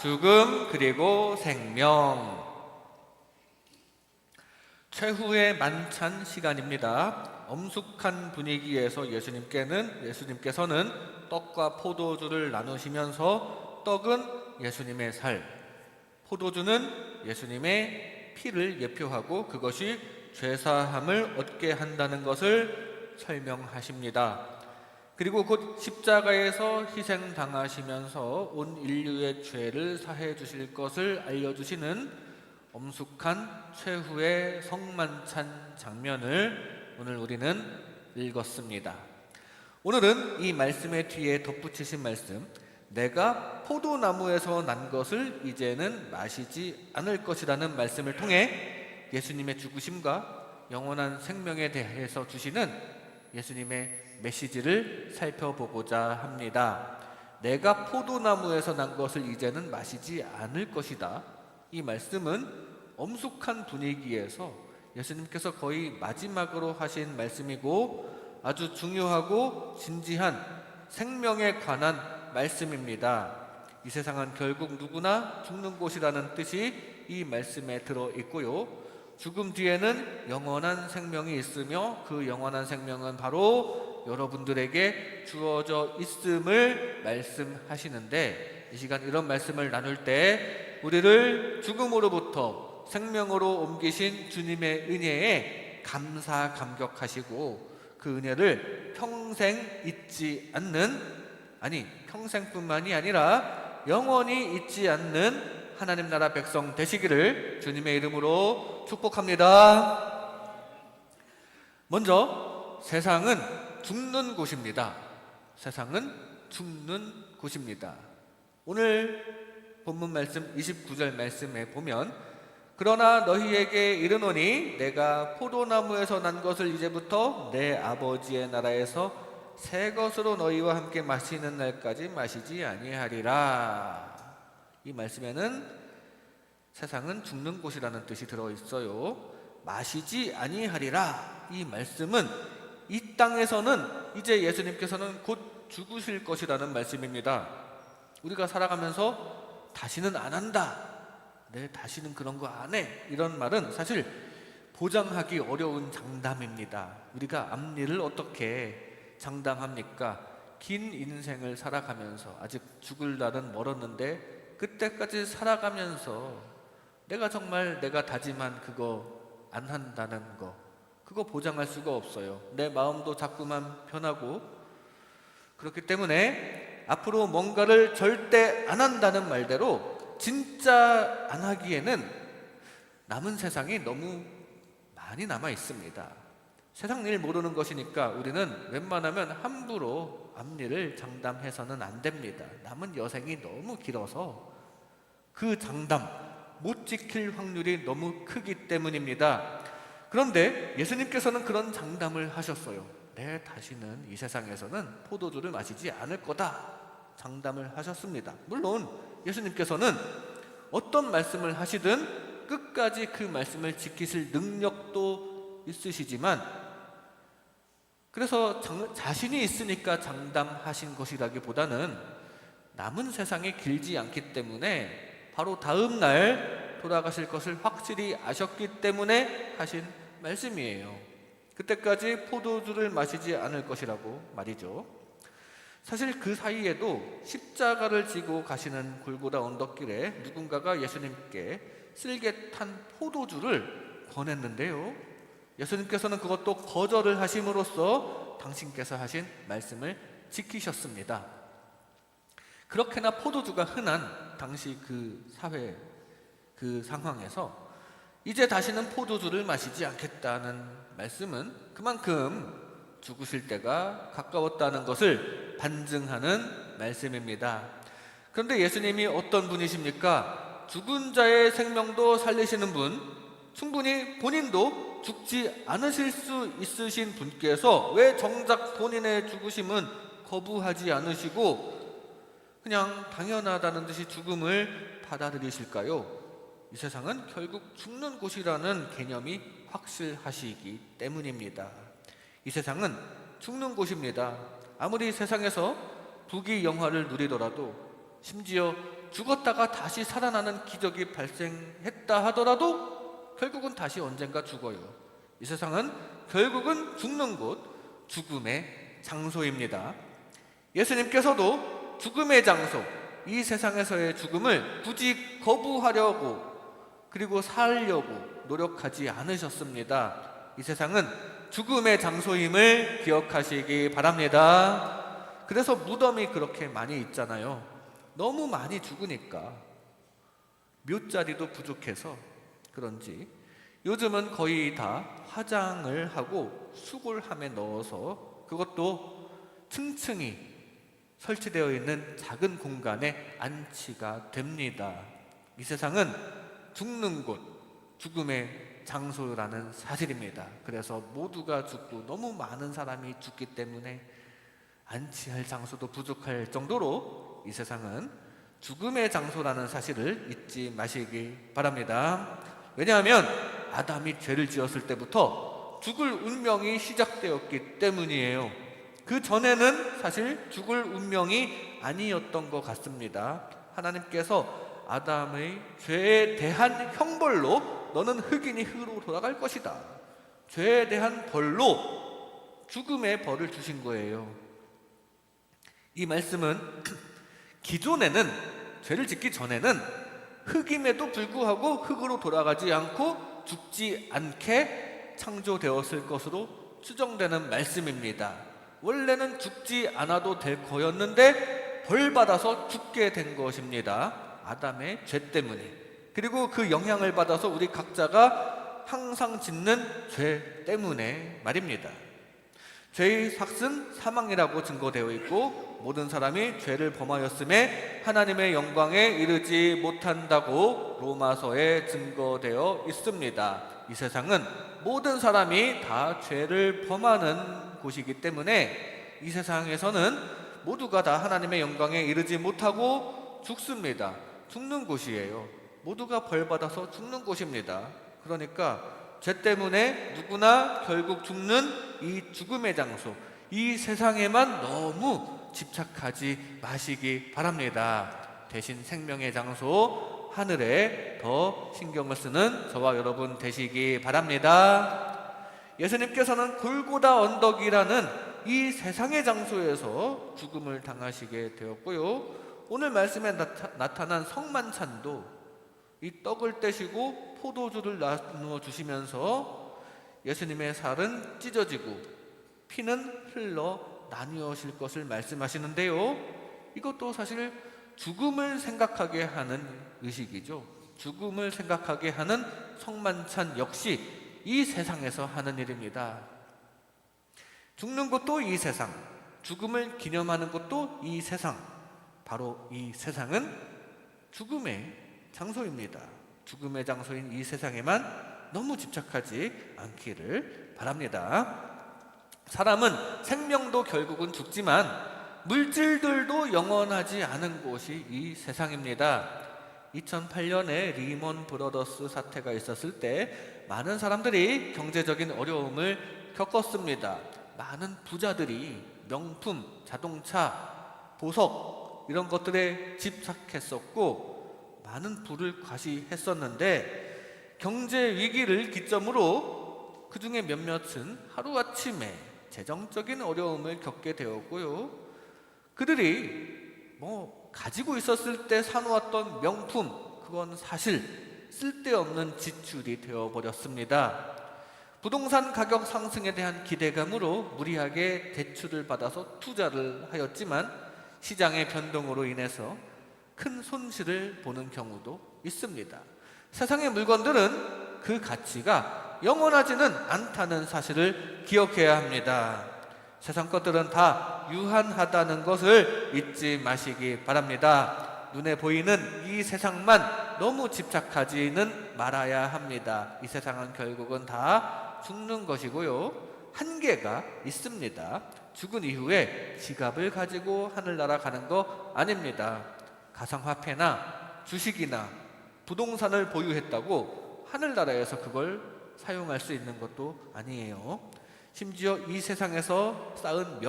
죽음 그리고 생명. 최후의 만찬 시간입니다. 엄숙한 분위기에서 예수님께서는 떡과 포도주를 나누시면서 떡은 예수님의 살, 포도주는 예수님의 피를 예표하고 그것이 죄사함을 얻게 한다는 것을 설명하십니다. 그리고 곧 십자가에서 희생당하시면서 온 인류의 죄를 사해 주실 것을 알려주시는 엄숙한 최후의 성만찬 장면을 오늘 우리는 읽었습니다. 오늘은 이 말씀의 뒤에 덧붙이신 말씀, 내가 포도나무에서 난 것을 이제는 마시지 않을 것이라는 말씀을 통해 예수님의 죽으심과 영원한 생명에 대해서 주시는 예수님의 메시지를 살펴보고자 합니다. 내가 포도나무에서 난 것을 이제는 마시지 않을 것이다. 이 말씀은 엄숙한 분위기에서 예수님께서 거의 마지막으로 하신 말씀이고 아주 중요하고 진지한 생명에 관한 말씀입니다. 이 세상은 결국 누구나 죽는 곳이라는 뜻이 이 말씀에 들어있고요. 죽음 뒤에는 영원한 생명이 있으며 그 영원한 생명은 바로 여러분들에게 주어져 있음을 말씀하시는데, 이 시간 이런 말씀을 나눌 때 우리를 죽음으로부터 생명으로 옮기신 주님의 은혜에 감사 감격하시고 그 은혜를 평생 잊지 않는, 아니 평생뿐만이 아니라 영원히 잊지 않는 하나님 나라 백성 되시기를 주님의 이름으로 축복합니다. 먼저 세상은 죽는 곳입니다. 세상은 죽는 곳입니다. 오늘 본문 말씀 29절 말씀에 보면, 그러나 너희에게 이르노니 내가 포도나무에서 난 것을 이제부터 내 아버지의 나라에서 새 것으로 너희와 함께 마시는 날까지 마시지 아니하리라. 이 말씀에는 세상은 죽는 곳이라는 뜻이 들어있어요. 마시지 아니하리라. 이 말씀은 이 땅에서는 이제 예수님께서는 곧 죽으실 것이라는 말씀입니다. 우리가 살아가면서 다시는 안 한다, 다시는 그런 거 안 해, 이런 말은 사실 보장하기 어려운 장담입니다. 우리가 앞일을 어떻게 장담합니까? 긴 인생을 살아가면서 아직 죽을 날은 멀었는데 그때까지 살아가면서 내가 정말 내가 다짐한 그거 안 한다는 거, 그거 보장할 수가 없어요. 내 마음도 자꾸만 변하고, 그렇기 때문에 앞으로 뭔가를 절대 안 한다는 말대로 진짜 안 하기에는 남은 세상이 너무 많이 남아 있습니다. 세상 일 모르는 것이니까 우리는 웬만하면 함부로 앞일을 장담해서는 안 됩니다. 남은 여생이 너무 길어서 그 장담 못 지킬 확률이 너무 크기 때문입니다. 그런데 예수님께서는 그런 장담을 하셨어요. 다시는 이 세상에서는 포도주를 마시지 않을 거다, 장담을 하셨습니다. 물론 예수님께서는 어떤 말씀을 하시든 끝까지 그 말씀을 지키실 능력도 있으시지만, 그래서 자신이 있으니까 장담하신 것이라기보다는 남은 세상이 길지 않기 때문에 바로 다음 날 돌아가실 것을 확실히 아셨기 때문에 하신 말씀이에요. 그때까지 포도주를 마시지 않을 것이라고 말이죠. 사실 그 사이에도 십자가를 지고 가시는 골고다 언덕길에 누군가가 예수님께 쓸개 탄 포도주를 권했는데요, 예수님께서는 그것도 거절을 하심으로써 당신께서 하신 말씀을 지키셨습니다. 그렇게나 포도주가 흔한 당시 그 사회, 그 상황에서 이제 다시는 포도주를 마시지 않겠다는 말씀은 그만큼 죽으실 때가 가까웠다는 것을 반증하는 말씀입니다. 그런데 예수님이 어떤 분이십니까? 죽은 자의 생명도 살리시는 분, 충분히 본인도 죽지 않으실 수 있으신 분께서 왜 정작 본인의 죽으심은 거부하지 않으시고 그냥 당연하다는 듯이 죽음을 받아들이실까요? 이 세상은 결국 죽는 곳이라는 개념이 확실하시기 때문입니다. 이 세상은 죽는 곳입니다. 아무리 세상에서 부귀 영화를 누리더라도, 심지어 죽었다가 다시 살아나는 기적이 발생했다 하더라도 결국은 다시 언젠가 죽어요. 이 세상은 결국은 죽는 곳, 죽음의 장소입니다. 예수님께서도 죽음의 장소, 이 세상에서의 죽음을 굳이 거부하려고 그리고 살려고 노력하지 않으셨습니다. 이 세상은 죽음의 장소임을 기억하시기 바랍니다. 그래서 무덤이 그렇게 많이 있잖아요. 너무 많이 죽으니까 묘자리도 부족해서 그런지 요즘은 거의 다 화장을 하고 수골함에 넣어서 그것도 층층이 설치되어 있는 작은 공간에 안치가 됩니다. 이 세상은 죽는 곳, 죽음의 장소라는 사실입니다. 그래서 모두가 죽고 너무 많은 사람이 죽기 때문에 안치할 장소도 부족할 정도로 이 세상은 죽음의 장소라는 사실을 잊지 마시기 바랍니다. 왜냐하면 아담이 죄를 지었을 때부터 죽을 운명이 시작되었기 때문이에요. 그 전에는 사실 죽을 운명이 아니었던 것 같습니다. 하나님께서 아담의 죄에 대한 형벌로 너는 흙이니 흙으로 돌아갈 것이다. 죄에 대한 벌로 죽음의 벌을 주신 거예요. 이 말씀은 기존에는 죄를 짓기 전에는 흙임에도 불구하고 흙으로 돌아가지 않고 죽지 않게 창조되었을 것으로 추정되는 말씀입니다. 원래는 죽지 않아도 될 거였는데 벌 받아서 죽게 된 것입니다. 아담의 죄 때문에. 그리고 그 영향을 받아서 우리 각자가 항상 짓는 죄 때문에 말입니다. 죄의 삭은 사망이라고 증거되어 있고 모든 사람이 죄를 범하였음에 하나님의 영광에 이르지 못한다고 로마서에 증거되어 있습니다. 이 세상은 모든 사람이 다 죄를 범하는 곳이기 때문에 이 세상에서는 모두가 다 하나님의 영광에 이르지 못하고 죽습니다. 죽는 곳이에요. 모두가 벌받아서 죽는 곳입니다. 그러니까 죄 때문에 누구나 결국 죽는 이 죽음의 장소, 이 세상에만 너무 집착하지 마시기 바랍니다. 대신 생명의 장소 하늘에 더 신경을 쓰는 저와 여러분 되시기 바랍니다. 예수님께서는 골고다 언덕이라는 이 세상의 장소에서 죽음을 당하시게 되었고요. 오늘 말씀에 나타난 성만찬도 이 떡을 떼시고 포도주를 나누어 주시면서 예수님의 살은 찢어지고 피는 흘러 나뉘어질 것을 말씀하시는데요. 이것도 사실 죽음을 생각하게 하는 의식이죠. 죽음을 생각하게 하는 성만찬 역시 이 세상에서 하는 일입니다. 죽는 것도 이 세상, 죽음을 기념하는 것도 이 세상. 바로 이 세상은 죽음의 장소입니다. 죽음의 장소인 이 세상에만 너무 집착하지 않기를 바랍니다. 사람은 생명도 결국은 죽지만 물질들도 영원하지 않은 곳이 이 세상입니다. 2008년에 리먼 브러더스 사태가 있었을 때 많은 사람들이 경제적인 어려움을 겪었습니다. 많은 부자들이 명품, 자동차, 보석 이런 것들에 집착했었고 많은 부를 과시했었는데 경제 위기를 기점으로 그 중에 몇몇은 하루아침에 재정적인 어려움을 겪게 되었고요. 그들이 가지고 있었을 때 사놓았던 명품, 그건 사실 쓸데없는 지출이 되어버렸습니다. 부동산 가격 상승에 대한 기대감으로 무리하게 대출을 받아서 투자를 하였지만 시장의 변동으로 인해서 큰 손실을 보는 경우도 있습니다. 세상의 물건들은 그 가치가 영원하지는 않다는 사실을 기억해야 합니다. 세상 것들은 다 유한하다는 것을 잊지 마시기 바랍니다. 눈에 보이는 이 세상만 너무 집착하지는 말아야 합니다. 이 세상은 결국은 다 죽는 것이고요. 한계가 있습니다. 죽은 이후에 지갑을 가지고 하늘나라 가는 거 아닙니다. 가상화폐나 주식이나 부동산을 보유했다고 하늘나라에서 그걸 사용할 수 있는 것도 아니에요. 심지어 이 세상에서 쌓은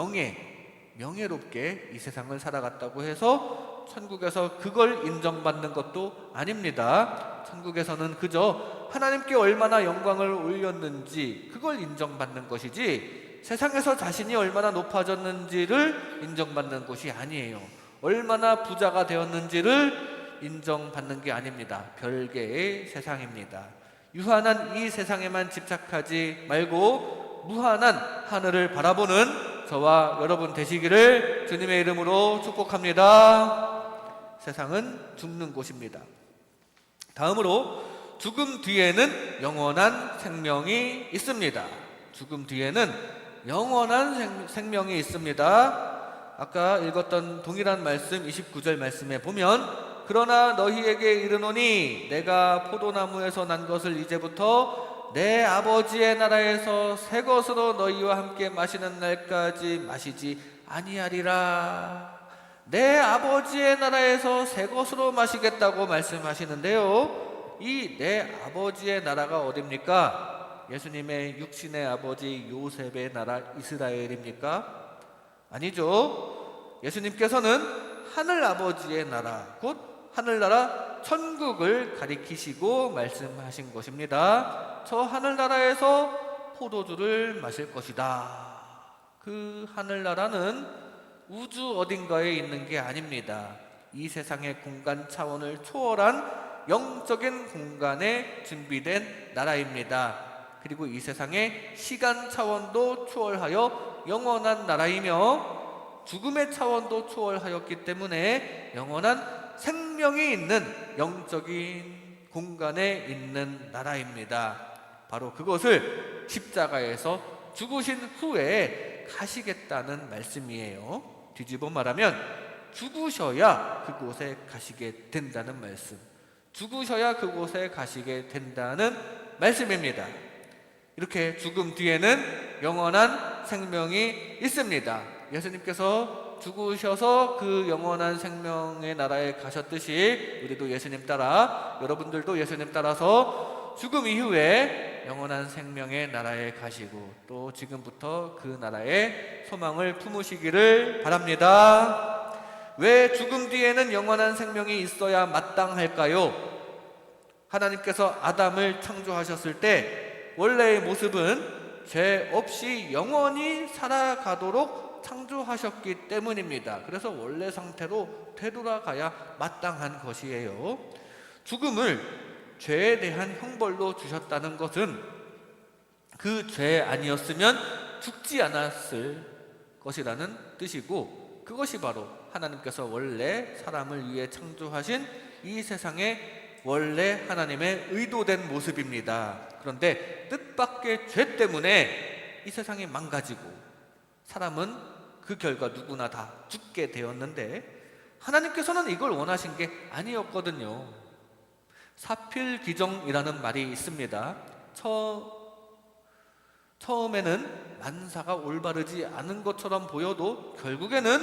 명예롭게 이 세상을 살아갔다고 해서 천국에서 그걸 인정받는 것도 아닙니다. 천국에서는 그저 하나님께 얼마나 영광을 올렸는지 그걸 인정받는 것이지, 세상에서 자신이 얼마나 높아졌는지를 인정받는 것이 아니에요. 얼마나 부자가 되었는지를 인정받는 게 아닙니다. 별개의 세상입니다. 유한한 이 세상에만 집착하지 말고 무한한 하늘을 바라보는 저와 여러분 되시기를 주님의 이름으로 축복합니다. 세상은 죽는 곳입니다. 다음으로 죽음 뒤에는 영원한 생명이 있습니다. 죽음 뒤에는 영원한 생명이 있습니다. 아까 읽었던 동일한 말씀 29절 말씀에 보면, 그러나 너희에게 이르노니 내가 포도나무에서 난 것을 이제부터 내 아버지의 나라에서 새 것으로 너희와 함께 마시는 날까지 마시지 아니하리라. 내 아버지의 나라에서 새 것으로 마시겠다고 말씀하시는데요, 이 내 아버지의 나라가 어딥니까? 예수님의 육신의 아버지 요셉의 나라 이스라엘입니까? 아니죠. 예수님께서는 하늘 아버지의 나라, 곧 하늘나라 천국을 가리키시고 말씀하신 것입니다. 저 하늘나라에서 포도주를 마실 것이다. 그 하늘나라는 우주 어딘가에 있는 게 아닙니다. 이 세상의 공간 차원을 초월한 영적인 공간에 준비된 나라입니다. 그리고 이 세상의 시간 차원도 초월하여 영원한 나라이며 죽음의 차원도 초월하였기 때문에 영원한 생명이 있는 영적인 공간에 있는 나라입니다. 바로 그것을 십자가에서 죽으신 후에 가시겠다는 말씀이에요. 뒤집어 말하면 죽으셔야 그곳에 가시게 된다는 말씀, 죽으셔야 그곳에 가시게 된다는 말씀입니다. 이렇게 죽음 뒤에는 영원한 생명이 있습니다. 예수님께서 죽으셔서 그 영원한 생명의 나라에 가셨듯이 우리도 예수님 따라, 여러분들도 예수님 따라서 죽음 이후에 영원한 생명의 나라에 가시고 또 지금부터 그 나라에 소망을 품으시기를 바랍니다. 왜 죽음 뒤에는 영원한 생명이 있어야 마땅할까요? 하나님께서 아담을 창조하셨을 때 원래의 모습은 죄 없이 영원히 살아가도록 창조하셨기 때문입니다. 그래서 원래 상태로 되돌아가야 마땅한 것이에요. 죽음을 죄에 대한 형벌로 주셨다는 것은 그 죄 아니었으면 죽지 않았을 것이라는 뜻이고, 그것이 바로 하나님께서 원래 사람을 위해 창조하신 이 세상의 원래 하나님의 의도된 모습입니다. 그런데 뜻밖의 죄 때문에 이 세상이 망가지고 사람은 그 결과 누구나 다 죽게 되었는데, 하나님께서는 이걸 원하신 게 아니었거든요. 사필귀정이라는 말이 있습니다. 처음에는 만사가 올바르지 않은 것처럼 보여도 결국에는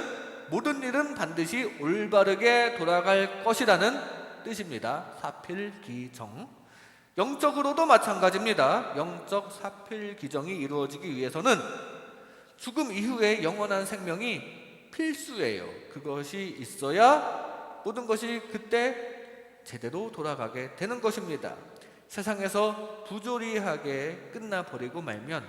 모든 일은 반드시 올바르게 돌아갈 것이라는 뜻입니다. 사필귀정. 영적으로도 마찬가지입니다. 영적 사필귀정이 이루어지기 위해서는 죽음 이후에 영원한 생명이 필수예요. 그것이 있어야 모든 것이 그때 제대로 돌아가게 되는 것입니다. 세상에서 부조리하게 끝나버리고 말면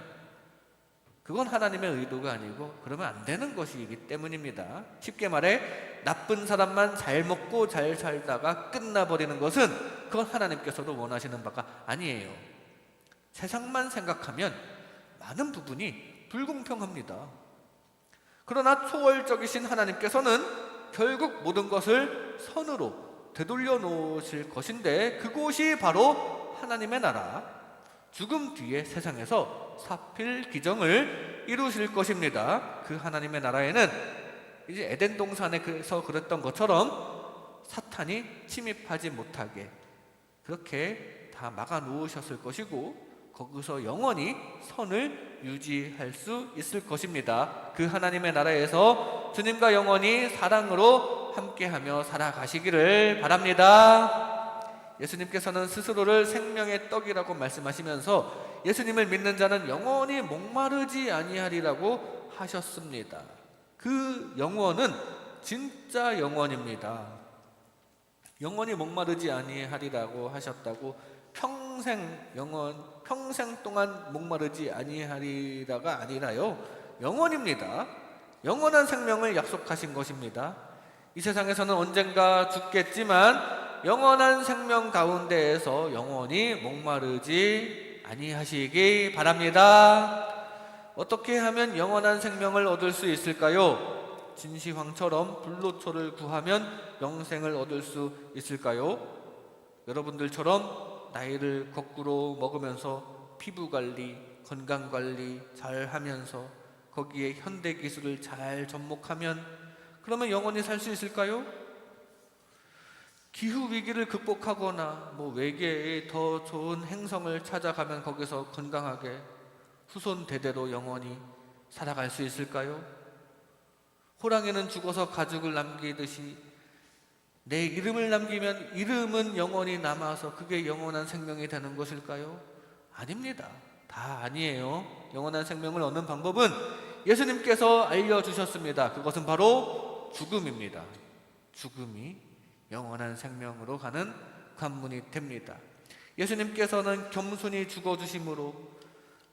그건 하나님의 의도가 아니고 그러면 안 되는 것이기 때문입니다. 쉽게 말해 나쁜 사람만 잘 먹고 잘 살다가 끝나버리는 것은 그건 하나님께서도 원하시는 바가 아니에요. 세상만 생각하면 많은 부분이 불공평합니다. 그러나 초월적이신 하나님께서는 결국 모든 것을 선으로 되돌려 놓으실 것인데, 그곳이 바로 하나님의 나라, 죽음 뒤의 세상에서 사필귀정을 이루실 것입니다. 그 하나님의 나라에는 이제 에덴 동산에서 그랬던 것처럼 사탄이 침입하지 못하게 그렇게 다 막아 놓으셨을 것이고, 거기서 영원히 선을 유지할 수 있을 것입니다. 그 하나님의 나라에서 주님과 영원히 사랑으로 함께하며 살아가시기를 바랍니다. 예수님께서는 스스로를 생명의 떡이라고 말씀하시면서 예수님을 믿는 자는 영원히 목마르지 아니하리라고 하셨습니다. 그 영원은 진짜 영원입니다. 영원히 목마르지 아니하리라고 하셨다고 평생 동안 목마르지 아니하리라가 아니라요, 영원입니다. 영원한 생명을 약속하신 것입니다. 이 세상에서는 언젠가 죽겠지만 영원한 생명 가운데에서 영원히 목마르지 아니하시기 바랍니다. 어떻게 하면 영원한 생명을 얻을 수 있을까요? 진시황처럼 불로초를 구하면 영생을 얻을 수 있을까요? 여러분들처럼 나이를 거꾸로 먹으면서 피부관리, 건강관리 잘 하면서 거기에 현대기술을 잘 접목하면 그러면 영원히 살 수 있을까요? 기후위기를 극복하거나 외계의 더 좋은 행성을 찾아가면 거기서 건강하게 후손 대대로 영원히 살아갈 수 있을까요? 호랑이는 죽어서 가죽을 남기듯이 내 이름을 남기면 이름은 영원히 남아서 그게 영원한 생명이 되는 것일까요? 아닙니다. 다 아니에요. 영원한 생명을 얻는 방법은 예수님께서 알려주셨습니다. 그것은 바로 죽음입니다. 죽음이 영원한 생명으로 가는 관문이 됩니다. 예수님께서는 겸손히 죽어주심으로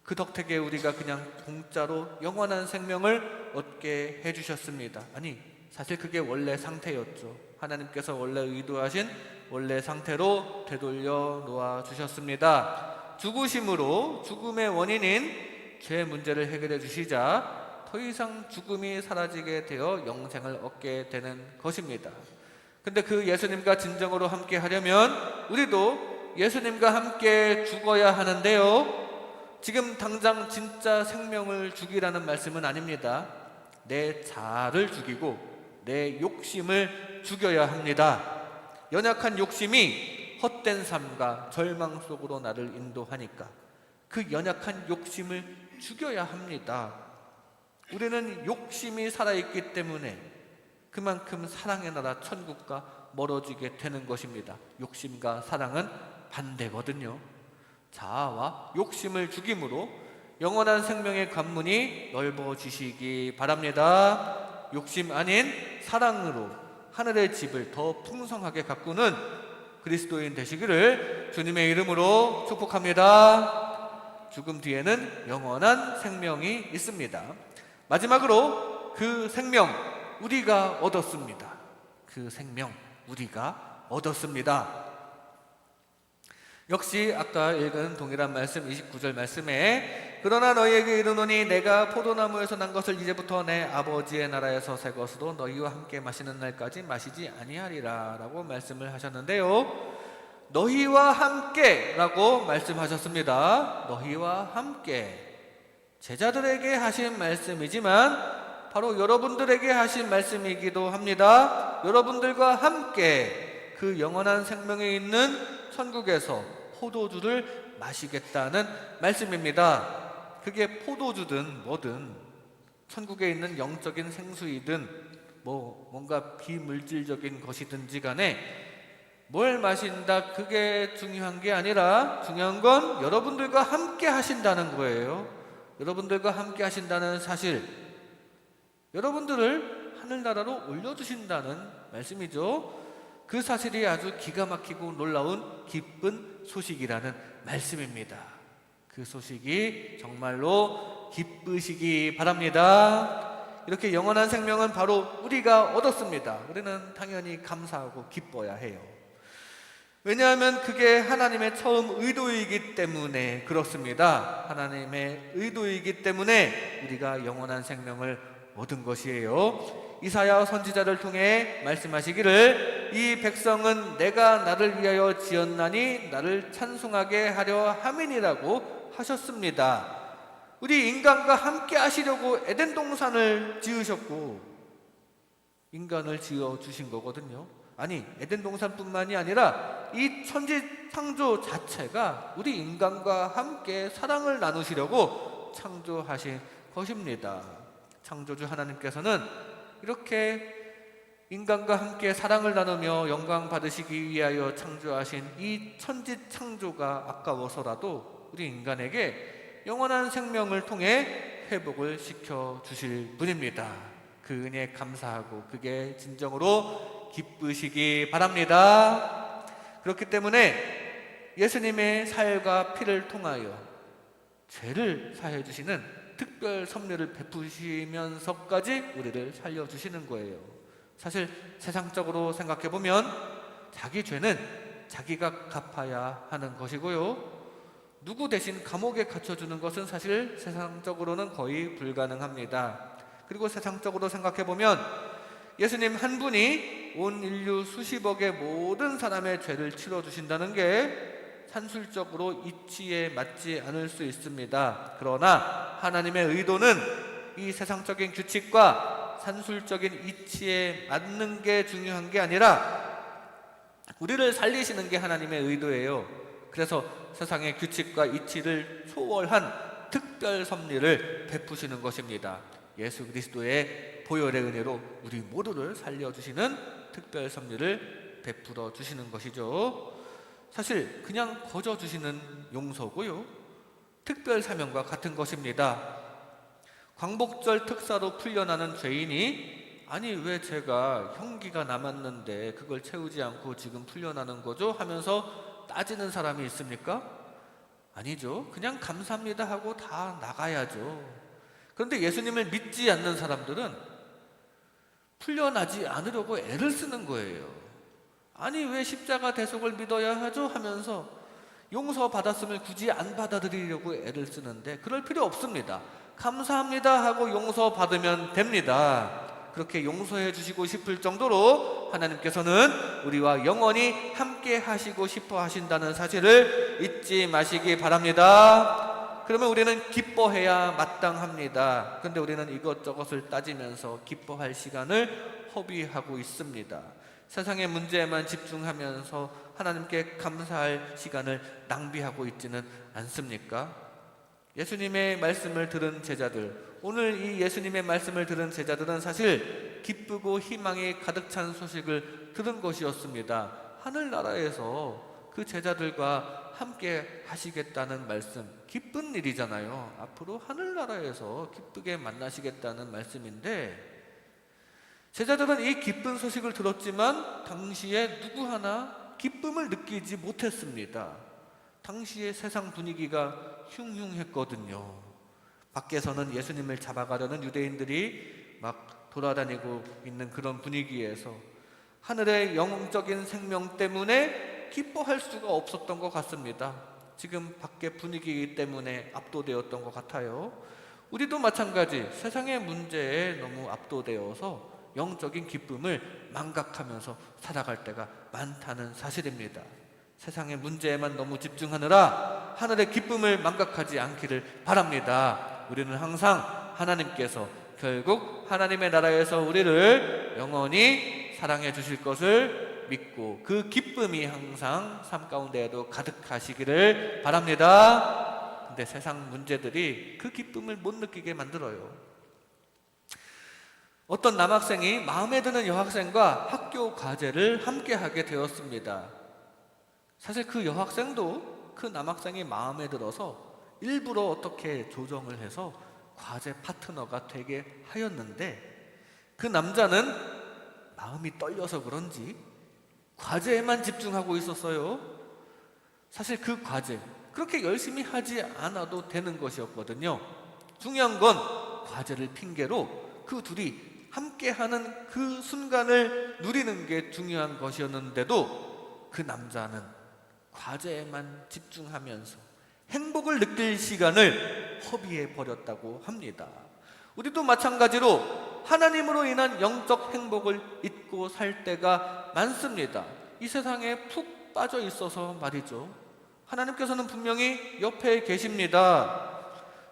그 덕택에 우리가 그냥 공짜로 영원한 생명을 얻게 해주셨습니다. 아니, 사실 그게 원래 상태였죠. 하나님께서 원래 의도하신 원래 상태로 되돌려 놓아 주셨습니다. 죽으심으로 죽음의 원인인 죄 문제를 해결해 주시자 더 이상 죽음이 사라지게 되어 영생을 얻게 되는 것입니다. 근데 그 예수님과 진정으로 함께 하려면 우리도 예수님과 함께 죽어야 하는데요, 지금 당장 진짜 생명을 죽이라는 말씀은 아닙니다. 내 자아를 죽이고 내 욕심을 죽여야 합니다. 연약한 욕심이 헛된 삶과 절망 속으로 나를 인도하니까 그 연약한 욕심을 죽여야 합니다. 우리는 욕심이 살아있기 때문에 그만큼 사랑의 나라 천국과 멀어지게 되는 것입니다. 욕심과 사랑은 반대거든요. 자아와 욕심을 죽임으로 영원한 생명의 관문이 넓어지시기 바랍니다. 욕심 아닌 사랑으로 하늘의 집을 더 풍성하게 가꾸는 그리스도인 되시기를 주님의 이름으로 축복합니다. 죽음 뒤에는 영원한 생명이 있습니다. 마지막으로 그 생명 우리가 얻었습니다. 그 생명 우리가 얻었습니다. 역시 아까 읽은 동일한 말씀 29절 말씀에 그러나 너희에게 이르노니 내가 포도나무에서 난 것을 이제부터 내 아버지의 나라에서 새 것으로 너희와 함께 마시는 날까지 마시지 아니하리라 라고 말씀을 하셨는데요, 너희와 함께 라고 말씀하셨습니다. 너희와 함께, 제자들에게 하신 말씀이지만 바로 여러분들에게 하신 말씀이기도 합니다. 여러분들과 함께 그 영원한 생명에 있는 천국에서 포도주를 마시겠다는 말씀입니다. 그게 포도주든 뭐든 천국에 있는 영적인 생수이든 뭔가 비물질적인 것이든지 간에 뭘 마신다 그게 중요한 게 아니라 중요한 건 여러분들과 함께 하신다는 거예요. 여러분들과 함께 하신다는 사실, 여러분들을 하늘나라로 올려주신다는 말씀이죠. 그 사실이 아주 기가 막히고 놀라운 기쁜 소식이라는 말씀입니다. 그 소식이 정말로 기쁘시기 바랍니다. 이렇게 영원한 생명은 바로 우리가 얻었습니다. 우리는 당연히 감사하고 기뻐야 해요. 왜냐하면 그게 하나님의 처음 의도이기 때문에 그렇습니다. 하나님의 의도이기 때문에 우리가 영원한 생명을 얻은 것이에요. 이사야 선지자를 통해 말씀하시기를 이 백성은 내가 나를 위하여 지었나니 나를 찬송하게 하려 함이니라고 하셨습니다. 우리 인간과 함께 하시려고 에덴 동산을 지으셨고 인간을 지어 주신 거거든요. 아니, 에덴 동산뿐만이 아니라 이 천지 창조 자체가 우리 인간과 함께 사랑을 나누시려고 창조하신 것입니다. 창조주 하나님께서는 이렇게 인간과 함께 사랑을 나누며 영광 받으시기 위하여 창조하신 이 천지 창조가 아까워서라도 우리 인간에게 영원한 생명을 통해 회복을 시켜 주실 분입니다. 그 은혜에 감사하고 그게 진정으로 기쁘시기 바랍니다. 그렇기 때문에 예수님의 사혈과 피를 통하여 죄를 사해 주시는 특별 섭리를 베푸시면서까지 우리를 살려주시는 거예요. 사실 세상적으로 생각해 보면 자기 죄는 자기가 갚아야 하는 것이고요, 누구 대신 감옥에 갇혀주는 것은 사실 세상적으로는 거의 불가능합니다. 그리고 세상적으로 생각해 보면 예수님 한 분이 온 인류 수십억의 모든 사람의 죄를 치러주신다는 게 산술적으로 이치에 맞지 않을 수 있습니다. 그러나 하나님의 의도는 이 세상적인 규칙과 산술적인 이치에 맞는 게 중요한 게 아니라 우리를 살리시는 게 하나님의 의도예요. 그래서 세상의 규칙과 이치를 초월한 특별 섭리를 베푸시는 것입니다. 예수 그리스도의 보혈의 은혜로 우리 모두를 살려주시는 특별 섭리를 베풀어 주시는 것이죠. 사실 그냥 거저 주시는 용서고요, 특별 사명과 같은 것입니다. 광복절 특사로 풀려나는 죄인이 아니 왜 제가 형기가 남았는데 그걸 채우지 않고 지금 풀려나는 거죠? 하면서 따지는 사람이 있습니까? 아니죠. 그냥 감사합니다 하고 다 나가야죠. 그런데 예수님을 믿지 않는 사람들은 풀려나지 않으려고 애를 쓰는 거예요. 아니 왜 십자가 대속을 믿어야 하죠? 하면서 용서받았음을 굳이 안 받아들이려고 애를 쓰는데 그럴 필요 없습니다. 감사합니다 하고 용서받으면 됩니다. 그렇게 용서해 주시고 싶을 정도로 하나님께서는 우리와 영원히 함께 하시고 싶어 하신다는 사실을 잊지 마시기 바랍니다. 그러면 우리는 기뻐해야 마땅합니다. 그런데 우리는 이것저것을 따지면서 기뻐할 시간을 허비하고 있습니다. 세상의 문제에만 집중하면서 하나님께 감사할 시간을 낭비하고 있지는 않습니까? 예수님의 말씀을 들은 제자들, 오늘 이 예수님의 말씀을 들은 제자들은 사실 기쁘고 희망이 가득 찬 소식을 들은 것이었습니다. 하늘나라에서 그 제자들과 함께 하시겠다는 말씀, 기쁜 일이잖아요. 앞으로 하늘나라에서 기쁘게 만나시겠다는 말씀인데 제자들은 이 기쁜 소식을 들었지만 당시에 누구 하나 기쁨을 느끼지 못했습니다. 당시의 세상 분위기가 흉흉했거든요. 밖에서는 예수님을 잡아가려는 유대인들이 막 돌아다니고 있는 그런 분위기에서 하늘의 영적인 생명 때문에 기뻐할 수가 없었던 것 같습니다. 지금 밖의 분위기 때문에 압도되었던 것 같아요. 우리도 마찬가지 세상의 문제에 너무 압도되어서 영적인 기쁨을 망각하면서 살아갈 때가 많다는 사실입니다. 세상의 문제에만 너무 집중하느라 하늘의 기쁨을 망각하지 않기를 바랍니다. 우리는 항상 하나님께서 결국 하나님의 나라에서 우리를 영원히 사랑해 주실 것을 믿고 그 기쁨이 항상 삶 가운데에도 가득하시기를 바랍니다. 근데 세상 문제들이 그 기쁨을 못 느끼게 만들어요. 어떤 남학생이 마음에 드는 여학생과 학교 과제를 함께 하게 되었습니다. 사실 그 여학생도 그 남학생이 마음에 들어서 일부러 어떻게 조정을 해서 과제 파트너가 되게 하였는데 그 남자는 마음이 떨려서 그런지 과제에만 집중하고 있었어요. 사실 그 과제 그렇게 열심히 하지 않아도 되는 것이었거든요. 중요한 건 과제를 핑계로 그 둘이 함께하는 그 순간을 누리는 게 중요한 것이었는데도 그 남자는 과제에만 집중하면서 행복을 느낄 시간을 허비해 버렸다고 합니다. 우리도 마찬가지로 하나님으로 인한 영적 행복을 잊고 살 때가 많습니다. 이 세상에 푹 빠져 있어서 말이죠. 하나님께서는 분명히 옆에 계십니다.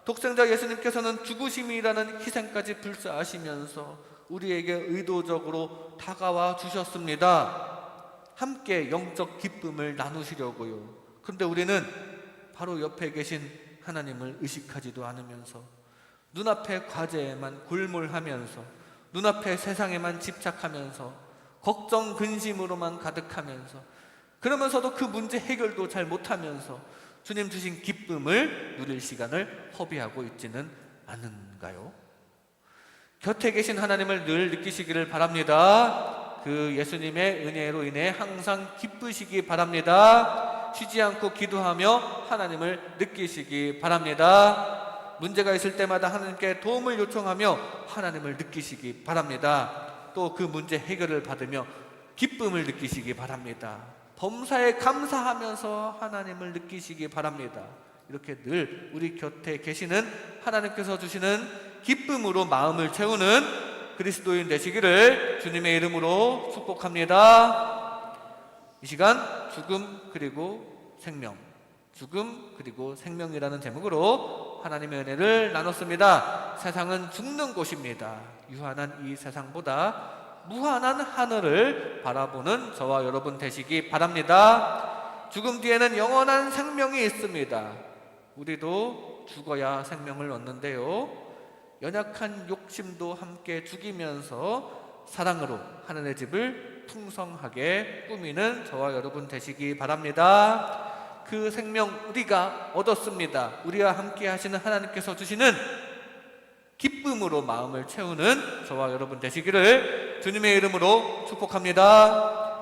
독생자 예수님께서는 죽으심이라는 희생까지 불사하시면서 우리에게 의도적으로 다가와 주셨습니다. 함께 영적 기쁨을 나누시려고요. 그런데 우리는 바로 옆에 계신 하나님을 의식하지도 않으면서 눈앞의 과제에만 골몰하면서 눈앞의 세상에만 집착하면서 걱정 근심으로만 가득하면서 그러면서도 그 문제 해결도 잘 못하면서 주님 주신 기쁨을 누릴 시간을 허비하고 있지는 않은가요? 곁에 계신 하나님을 늘 느끼시기를 바랍니다. 그 예수님의 은혜로 인해 항상 기쁘시기 바랍니다. 쉬지 않고 기도하며 하나님을 느끼시기 바랍니다. 문제가 있을 때마다 하나님께 도움을 요청하며 하나님을 느끼시기 바랍니다. 또 그 문제 해결을 받으며 기쁨을 느끼시기 바랍니다. 범사에 감사하면서 하나님을 느끼시기 바랍니다. 이렇게 늘 우리 곁에 계시는 하나님께서 주시는 기쁨으로 마음을 채우는 그리스도인 되시기를 주님의 이름으로 축복합니다. 이 시간 죽음 그리고 생명, 죽음 그리고 생명이라는 제목으로 하나님의 은혜를 나눴습니다. 세상은 죽는 곳입니다. 유한한 이 세상보다 무한한 하늘을 바라보는 저와 여러분 되시기 바랍니다. 죽음 뒤에는 영원한 생명이 있습니다. 우리도 죽어야 생명을 얻는데요, 연약한 욕심도 함께 죽이면서 사랑으로 하늘의 집을 풍성하게 꾸미는 저와 여러분 되시기 바랍니다. 그 생명 우리가 얻었습니다. 우리와 함께 하시는 하나님께서 주시는 기쁨으로 마음을 채우는 저와 여러분 되시기를 주님의 이름으로 축복합니다.